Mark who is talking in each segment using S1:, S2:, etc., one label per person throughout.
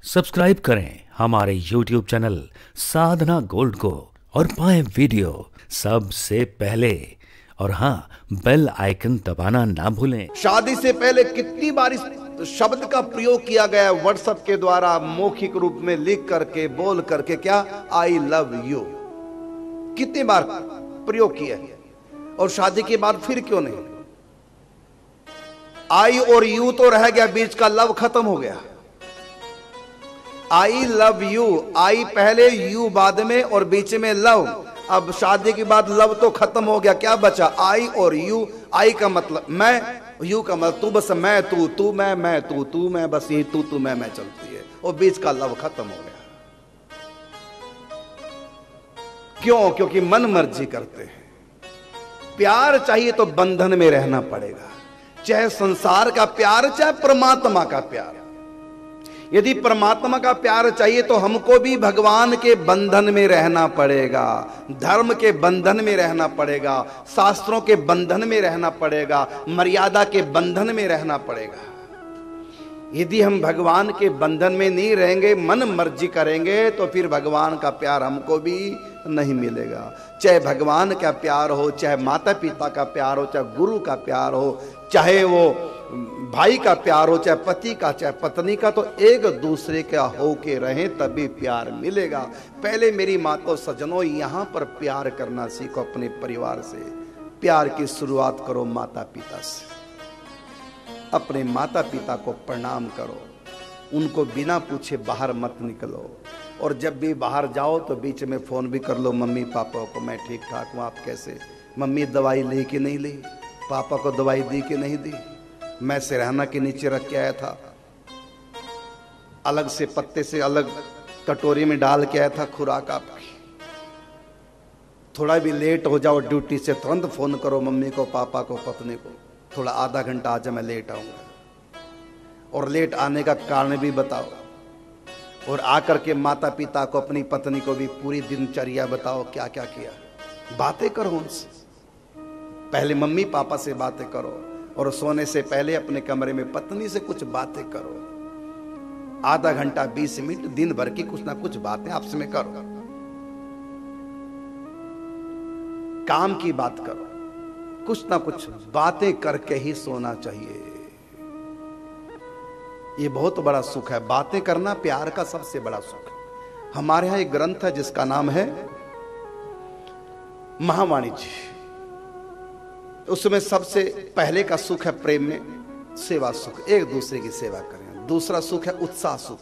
S1: Subscribe करें हमारे YouTube channel साधना gold को और पाएं वीडियो सबसे पहले। और हाँ, बेल आइकन दबाना ना भूलें।
S2: शादी से पहले कितनी बार इस शब्द का प्रयोग किया गया है व्हाट्सएप के द्वारा, मौखिक रूप में लिख करके, बोल करके, क्या आई लव यू कितनी बार प्रयोग किया है। और शादी के बाद फिर क्यों नहीं? आई और यू तो रह गया, बीच का लव खत्म हो गया। आई लव यू, आई पहले यू बाद में और बीच में लव। अब शादी के बाद लव तो खत्म हो गया, क्या बचा? आई और यू। आई का मतलब मैं, यू का मतलब तू, बस मैं तू, तू मैं तू, तू मैं, बस यही तू मैं चलती है और बीच का लव खत्म हो गया। क्यों? क्योंकि मन मर्जी करते हैं। प्यार चाहिए तो बंधन में रहना पड़ेगा, चाहे संसार का प्यार, चाहे परमात्मा का प्यार। यदि परमात्मा का प्यार चाहिए तो हमको भी भगवान के बंधन में रहना पड़ेगा, धर्म के बंधन में रहना पड़ेगा, शास्त्रों के बंधन में रहना पड़ेगा, मर्यादा के बंधन में रहना पड़ेगा। यदि हम भगवान के बंधन में नहीं रहेंगे, मन मर्जी करेंगे, तो फिर भगवान का प्यार हमको भी नहीं मिलेगा। चाहे भगवान का प्यार हो, चाहे माता पिता का प्यार हो, चाहे गुरु का प्यार हो, चाहे वो भाई का प्यार हो, चाहे पति का, चाहे पत्नी का, तो एक दूसरे का हो के रहें तभी प्यार मिलेगा। पहले मेरी माँ को सजनों, यहां पर प्यार करना सीखो अपने परिवार से। प्यार की शुरुआत करो माता पिता से। अपने माता पिता को प्रणाम करो, उनको बिना पूछे बाहर मत निकलो। और जब भी बाहर जाओ तो बीच में फोन भी कर लो मम्मी पापा को, मैं ठीक ठाक हूँ, आप कैसे? मम्मी दवाई ली कि नहीं ली? पापा को दवाई दी कि नहीं दी? मैं सिरहाना के नीचे रख के आया था, अलग से पत्ते से अलग कटोरी में डाल के आया था खुराक आपकी। थोड़ा भी लेट हो जाओ ड्यूटी से, तुरंत फोन करो मम्मी को, पापा को, पत्नी को, थोड़ा आधा घंटा आज मैं लेट आऊंगा। और लेट आने का कारण भी बताओ। और आकर के माता पिता को, अपनी पत्नी को भी पूरी दिनचर्या बताओ, क्या क्या किया। बातें करो उनसे, पहले मम्मी पापा से बातें करो, और सोने से पहले अपने कमरे में पत्नी से कुछ बातें करो। आधा घंटा 20 मिनट दिन भर की कुछ ना कुछ बातें आपस में करो। काम की बात करो, कुछ ना कुछ बातें करके ही सोना चाहिए। ये बहुत बड़ा सुख है, बातें करना प्यार का सबसे बड़ा सुख है। हमारे यहां एक ग्रंथ है जिसका नाम है महावाणी जी। उसमें सबसे पहले का सुख है प्रेम में सेवा सुख, एक दूसरे की सेवा करें। दूसरा सुख है उत्साह सुख,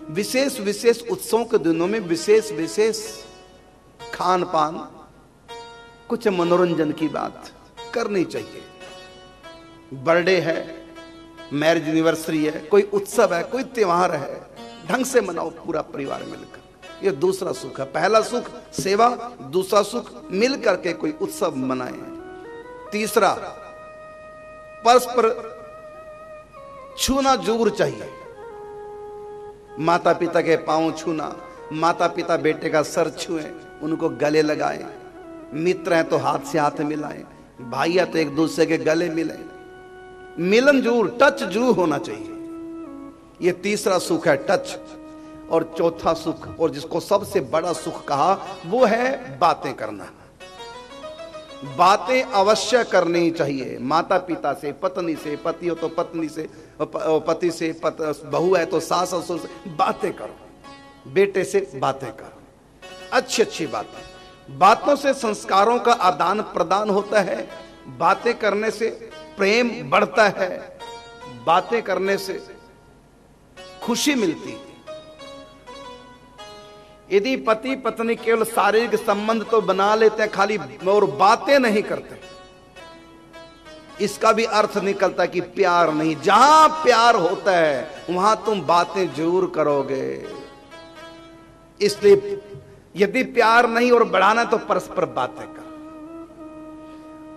S2: विशेष विशेष उत्सवों के दिनों में विशेष विशेष खान पान, कुछ मनोरंजन की बात करनी चाहिए। बर्थडे है, मैरिज एनिवर्सरी है, कोई उत्सव है, कोई त्योहार है, ढंग से मनाओ पूरा परिवार मिलकर। ये दूसरा सुख है। पहला सुख सेवा, दूसरा सुख मिल करके कोई उत्सव मनाएं। तीसरा परस्पर छूना जरूर चाहिए। माता पिता के पांव छूना, माता पिता बेटे का सर छुएं, उनको गले लगाएं। मित्र हैं तो हाथ से हाथ मिलाएं, भाई है तो एक दूसरे के गले मिलें। मिलन जरूर, टच जरूर होना चाहिए। ये तीसरा सुख है टच। और चौथा सुख, और जिसको सबसे बड़ा सुख कहा, वो है बातें करना। बातें अवश्य करनी चाहिए माता पिता से, पत्नी से, पति हो तो पत्नी से, पति से, बहू है तो सास ससुर से बातें करो, बेटे से बातें करो, अच्छी अच्छी बातें। बातों से संस्कारों का आदान प्रदान होता है, बातें करने से प्रेम बढ़ता है, बातें करने से खुशी मिलती है। यदि पति पत्नी केवल शारीरिक संबंध तो बना लेते हैं खाली और बातें नहीं करते, इसका भी अर्थ निकलता कि प्यार नहीं। जहां प्यार होता है वहां तुम बातें जरूर करोगे। इसलिए यदि प्यार नहीं और बढ़ाना तो परस्पर बातें कर।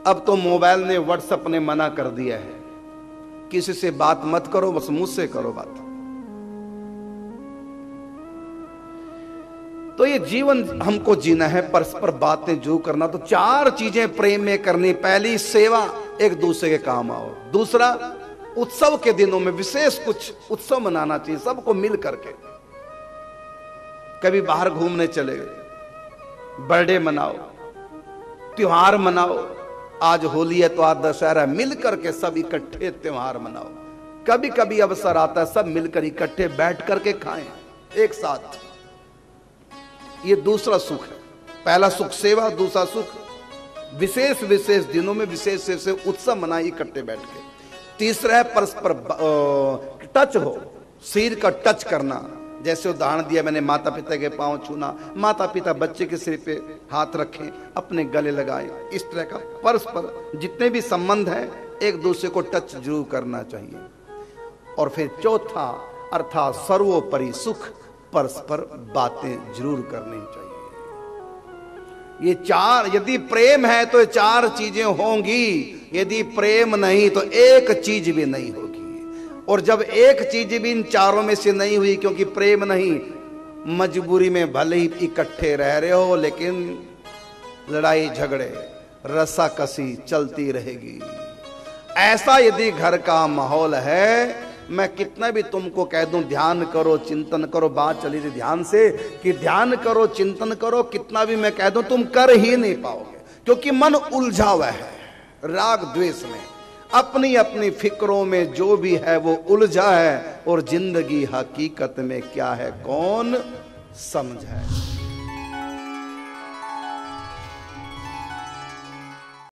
S2: अब तो मोबाइल ने, व्हाट्सएप ने मना कर दिया है, किसी से बात मत करो, बस मुझसे करो बात। तो ये जीवन हमको जीना है, परस्पर बातें जो करना। तो चार चीजें प्रेम में करनी। पहली सेवा, एक दूसरे के काम आओ। दूसरा उत्सव के दिनों में विशेष कुछ उत्सव मनाना चाहिए सबको मिल करके। कभी बाहर घूमने चले गए, बर्थडे मनाओ, त्योहार मनाओ, आज होली है तो आज दशहरा, मिल करके सब इकट्ठे त्योहार मनाओ। कभी कभी अवसर आता है सब मिलकर इकट्ठे बैठ करके खाएं एक साथ। ये दूसरा सुख है। पहला सुख सेवा, दूसरा सुख विशेष विशेष दिनों में विशेष विशेष उत्सव मनाए इकट्ठे बैठ के। तीसरा है परस्पर टच हो, सिर का टच करना। जैसे उदाहरण दिया मैंने, माता पिता के पांव छूना, माता पिता बच्चे के सिर पे हाथ रखें, अपने गले लगाएं। इस तरह का परस्पर जितने भी संबंध हैं एक दूसरे को टच जरूर करना चाहिए। और फिर चौथा अर्थात सर्वोपरि सुख, परस्पर बातें जरूर करनी चाहिए। ये चार, यदि प्रेम है तो ये चार चीजें होंगी, यदि प्रेम नहीं तो एक चीज भी नहीं होगी। और जब एक चीज भी इन चारों में से नहीं हुई, क्योंकि प्रेम नहीं, मजबूरी में भले ही इकट्ठे रह रहे हो लेकिन लड़ाई झगड़े रसाकसी चलती रहेगी। ऐसा यदि घर का माहौल है, मैं कितना भी तुमको कह दूं ध्यान करो चिंतन करो, बात चली थी ध्यान से कि ध्यान करो चिंतन करो, कितना भी मैं कह दूं तुम कर ही नहीं पाओगे, क्योंकि मन उलझा हुआ है राग द्वेष में, अपनी अपनी फिक्रों में जो भी है वो उलझा है। और जिंदगी हकीकत में क्या है कौन समझे।